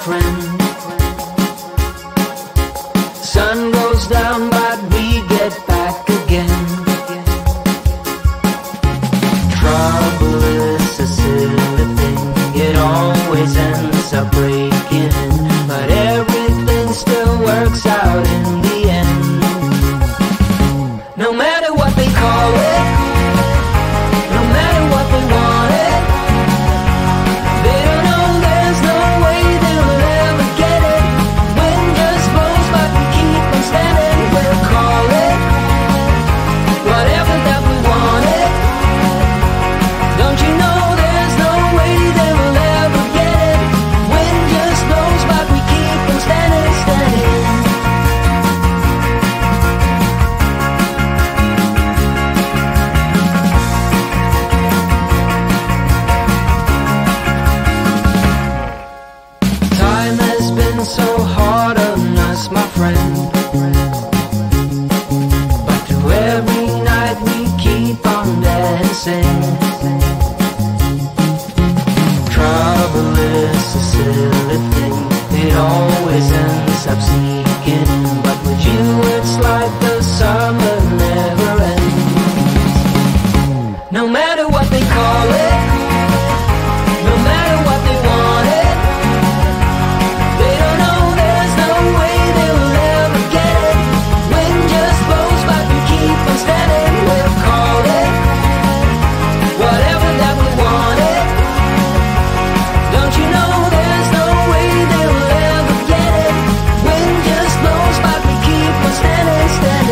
friend. Sun goes down but we get back again. Trouble is a silly thing, it always ends up breaking, but everything still works out in the end. No matter what they call it, no matter what they want it, they don't know there's no way they'll ever get it. Wind just blows but we keep on standing. We'll call it whatever that we want it. Don't you know there's no way they will ever get it. Wind just blows but we keep on standing, standing. Time has been so hard on us, my friend, but through every night we keep on dancing. Trouble is a silly thing, it always ends up sneaking in, but with you it's like the summer never ends. No matter what they call it, no matter what they want it, they don't know there's no way they will ever get it. Wind just blows but we keep on standing. We'll call it whatever that we want it. Don't you know there's no way they will ever get it. Wind just blows but we keep on standing, standing.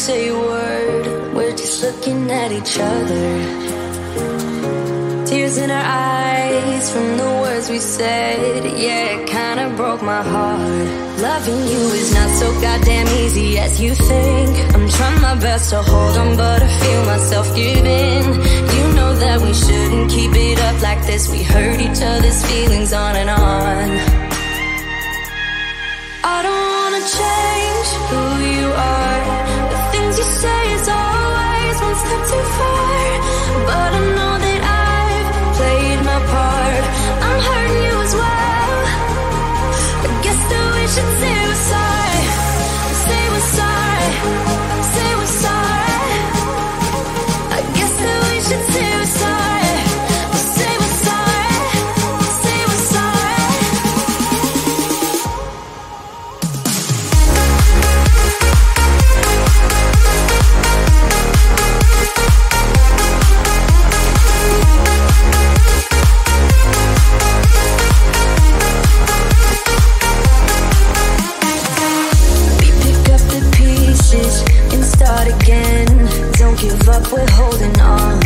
say a word, we're just looking at each other. Tears in our eyes from the words we said. Yeah, it kinda broke my heart. Loving you is not so goddamn easy as you think. I'm trying my best to hold on, but I feel myself giving. You know that we shouldn't keep it up like this. We hurt each other's feelings on and on. I don't wanna change who you are. The things you say is always one step too far. But I know that I've played my part. I'm hurting you as well. I guess that we should say we're sorry. Say we're sorry. Say we're sorry. I guess that we should say we're sorry. Say we're sorry. Say we're sorry. And start again. Don't give up, we're holding on.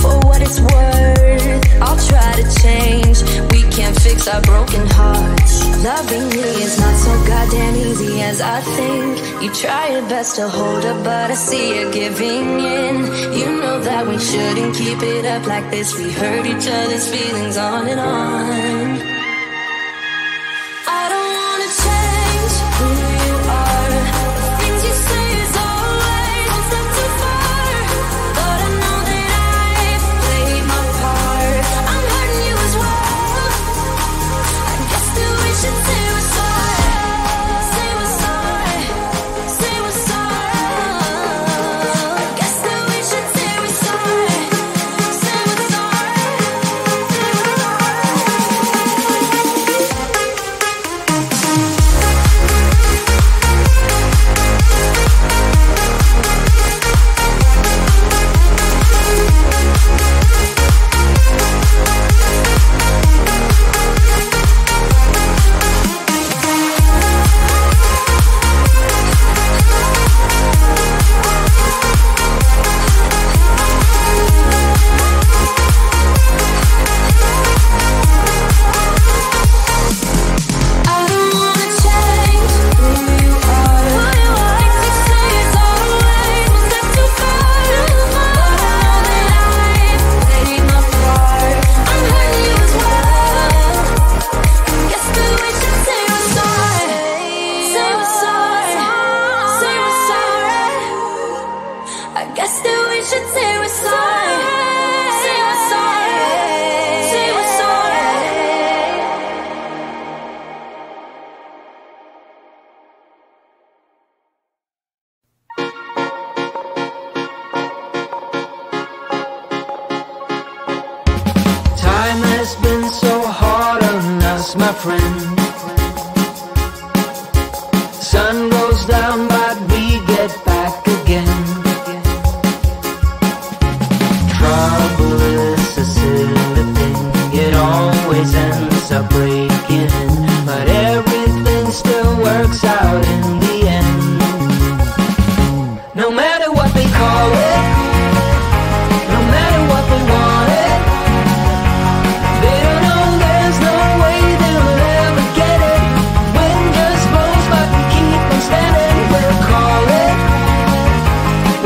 For what it's worth, I'll try to change. We can't fix our broken hearts. Loving me is not so goddamn easy as I think. You try your best to hold up, but I see you giving in. You know that we shouldn't keep it up like this. We hurt each other's feelings on and on. I don't wanna change who you are. The things you say is always one step too far. But I know that I've played my part. I'm hurting you as well. I guess that we should say we're sorry. Say we're sorry. Say we're sorry. I guess that we should say we're sorry. Say we're sorry. I don't wanna change who you are. The things you say is always one step too far. But I know that I've played my part. I'm hurting you as well. Guess that we should say we're sorry. Say we're sorry. Say we're sorry. I guess that we should say we're sorry. Say we're sorry. Say we're sorry. Time has been so hard on us, my friend. Sun goes down, but we get back again. Trouble is a silly thing. It always ends up breaking, but everything still works out in the end. No matter what they call it, no matter what they want it, they don't know there's no way they'll ever get it. Wind just blows, but we keep on standing. We'll call it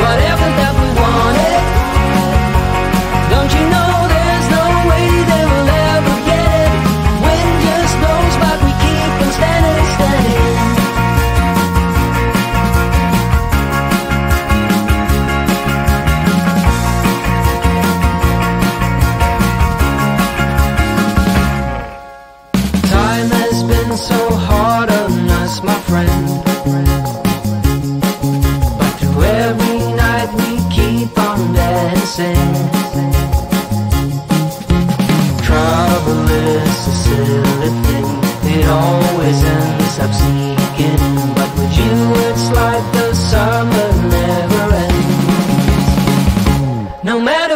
whatever that we want it. Don't you know there's no way they'll ever get it? Wind just blows, but we keep on standing, standing. Time has been so hard on us, my friend. But through every night we keep on dancing. Trouble is a silly thing. It always ends up sneaking in. But with you it's like the summer never ends. No matter